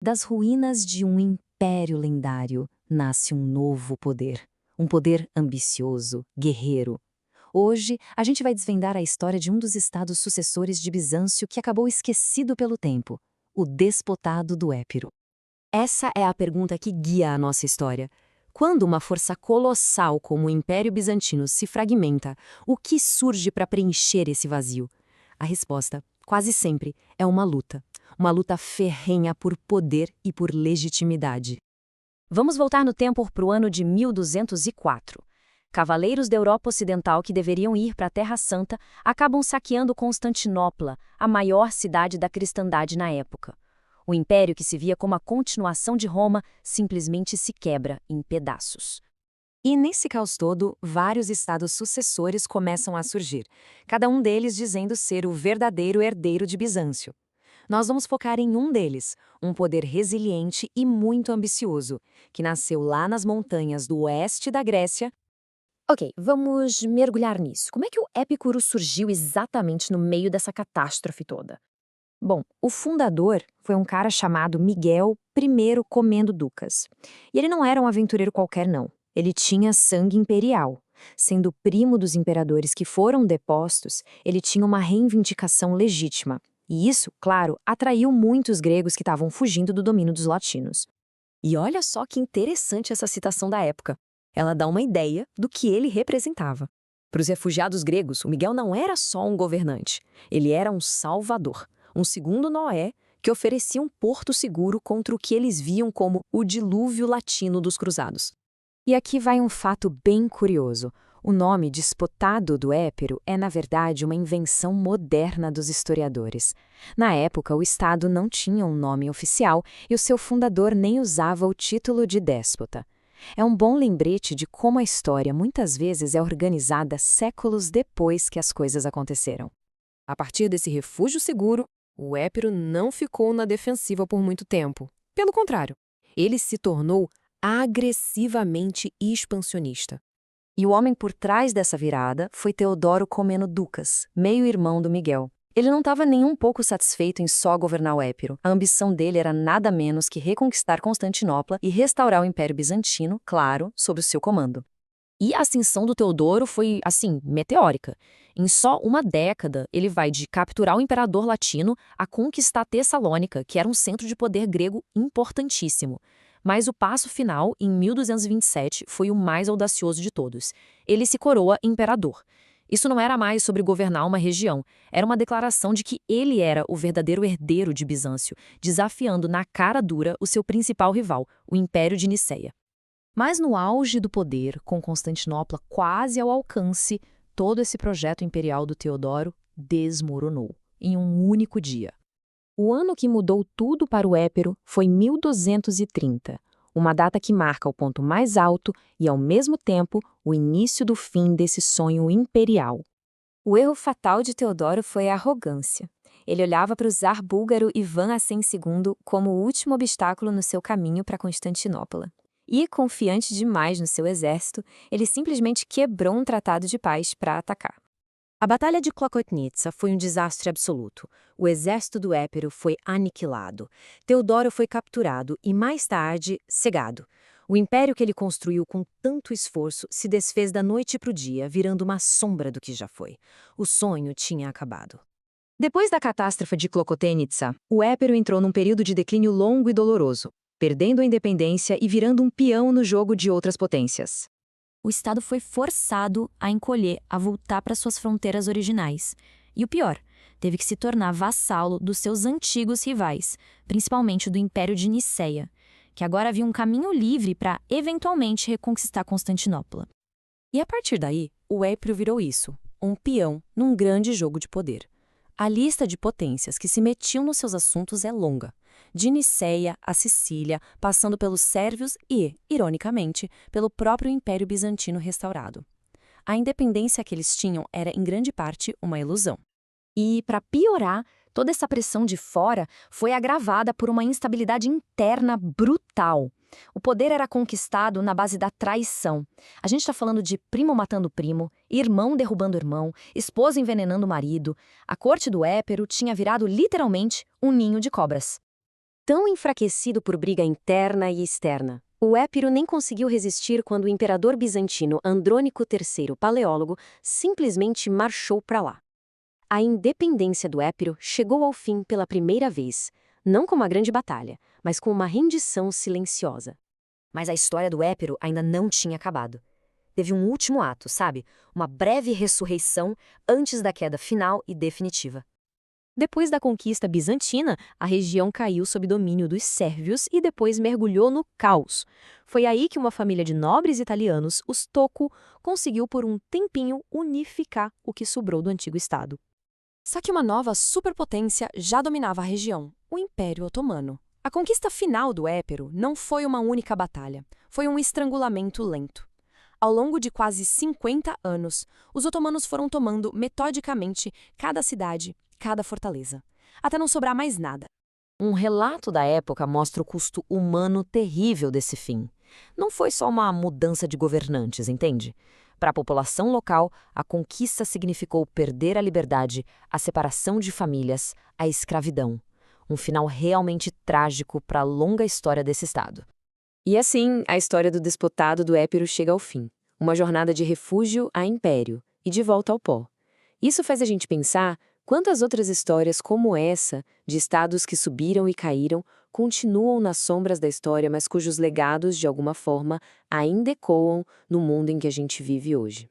Das ruínas de um império lendário nasce um novo poder. Um poder ambicioso, guerreiro. Hoje, a gente vai desvendar a história de um dos estados sucessores de Bizâncio que acabou esquecido pelo tempo, o Despotado do Épiro. Essa é a pergunta que guia a nossa história. Quando uma força colossal como o Império Bizantino se fragmenta, o que surge para preencher esse vazio? A resposta, quase sempre, é uma luta. Uma luta ferrenha por poder e por legitimidade. Vamos voltar no tempo para o ano de 1204. Cavaleiros da Europa Ocidental que deveriam ir para a Terra Santa acabam saqueando Constantinopla, a maior cidade da cristandade na época. O império que se via como a continuação de Roma simplesmente se quebra em pedaços. E nesse caos todo, vários estados sucessores começam a surgir, cada um deles dizendo ser o verdadeiro herdeiro de Bizâncio. Nós vamos focar em um deles, um poder resiliente e muito ambicioso, que nasceu lá nas montanhas do oeste da Grécia. Ok, vamos mergulhar nisso. Como é que o Épicuro surgiu exatamente no meio dessa catástrofe toda? Bom, o fundador foi um cara chamado Miguel I Comendo Ducas. E ele não era um aventureiro qualquer, não. Ele tinha sangue imperial. Sendo primo dos imperadores que foram depostos, ele tinha uma reivindicação legítima. E isso, claro, atraiu muitos gregos que estavam fugindo do domínio dos latinos. E olha só que interessante essa citação da época. Ela dá uma ideia do que ele representava. Para os refugiados gregos, o Miguel não era só um governante. Ele era um salvador, um segundo Noé que oferecia um porto seguro contra o que eles viam como o dilúvio latino dos cruzados. E aqui vai um fato bem curioso. O nome Despotado do Épiro é, na verdade, uma invenção moderna dos historiadores. Na época, o Estado não tinha um nome oficial e o seu fundador nem usava o título de déspota. É um bom lembrete de como a história muitas vezes é organizada séculos depois que as coisas aconteceram. A partir desse refúgio seguro, o Épiro não ficou na defensiva por muito tempo. Pelo contrário, ele se tornou agressivamente expansionista. E o homem por trás dessa virada foi Teodoro Comeno Ducas, meio-irmão do Miguel. Ele não estava nem um pouco satisfeito em só governar o Épiro. A ambição dele era nada menos que reconquistar Constantinopla e restaurar o Império Bizantino, claro, sob o seu comando. E a ascensão do Teodoro foi, assim, meteórica. Em só uma década, ele vai de capturar o imperador latino a conquistar Tessalônica, que era um centro de poder grego importantíssimo. Mas o passo final, em 1227, foi o mais audacioso de todos. Ele se coroa imperador. Isso não era mais sobre governar uma região, era uma declaração de que ele era o verdadeiro herdeiro de Bizâncio, desafiando na cara dura o seu principal rival, o Império de Niceia. Mas no auge do poder, com Constantinopla quase ao alcance, todo esse projeto imperial do Teodoro desmoronou, em um único dia. O ano que mudou tudo para o Épiro foi 1230, uma data que marca o ponto mais alto e, ao mesmo tempo, o início do fim desse sonho imperial. O erro fatal de Teodoro foi a arrogância. Ele olhava para o czar búlgaro Ivan Asen II como o último obstáculo no seu caminho para Constantinopla. E, confiante demais no seu exército, ele simplesmente quebrou um tratado de paz para atacar. A Batalha de Klokotnitsa foi um desastre absoluto. O exército do Épiro foi aniquilado. Teodoro foi capturado e, mais tarde, cegado. O império que ele construiu com tanto esforço se desfez da noite para o dia, virando uma sombra do que já foi. O sonho tinha acabado. Depois da catástrofe de Klokotnitsa, o Épiro entrou num período de declínio longo e doloroso, perdendo a independência e virando um peão no jogo de outras potências. O Estado foi forçado a encolher, a voltar para suas fronteiras originais. E o pior, teve que se tornar vassalo dos seus antigos rivais, principalmente do Império de Niceia, que agora havia um caminho livre para, eventualmente, reconquistar Constantinopla. E a partir daí, o Épiro virou isso, um peão num grande jogo de poder. A lista de potências que se metiam nos seus assuntos é longa. De Niceia a Sicília, passando pelos sérvios e, ironicamente, pelo próprio Império Bizantino restaurado. A independência que eles tinham era, em grande parte, uma ilusão. E, para piorar, toda essa pressão de fora foi agravada por uma instabilidade interna brutal. O poder era conquistado na base da traição. A gente está falando de primo matando primo, irmão derrubando irmão, esposa envenenando o marido. A corte do Épiro tinha virado literalmente um ninho de cobras. tão enfraquecido por briga interna e externa. O Épiro nem conseguiu resistir quando o imperador bizantino Andrônico III, paleólogo, simplesmente marchou para lá. A independência do Épiro chegou ao fim pela primeira vez, não com uma grande batalha, mas com uma rendição silenciosa. Mas a história do Épiro ainda não tinha acabado. Teve um último ato, sabe? Uma breve ressurreição antes da queda final e definitiva. Depois da conquista bizantina, a região caiu sob domínio dos sérvios e depois mergulhou no caos. Foi aí que uma família de nobres italianos, os Tocco, conseguiu por um tempinho unificar o que sobrou do antigo Estado. Só que uma nova superpotência já dominava a região, o Império Otomano. A conquista final do Épiro não foi uma única batalha, foi um estrangulamento lento. Ao longo de quase 50 anos, os otomanos foram tomando metodicamente cada cidade, cada fortaleza, até não sobrar mais nada. Um relato da época mostra o custo humano terrível desse fim. Não foi só uma mudança de governantes, entende? Para a população local, a conquista significou perder a liberdade, a separação de famílias, a escravidão. Um final realmente trágico para a longa história desse estado. E assim, a história do despotado do Épiro chega ao fim. Uma jornada de refúgio a império e de volta ao pó. Isso faz a gente pensar quantas outras histórias como essa, de estados que subiram e caíram, continuam nas sombras da história, mas cujos legados, de alguma forma, ainda ecoam no mundo em que a gente vive hoje.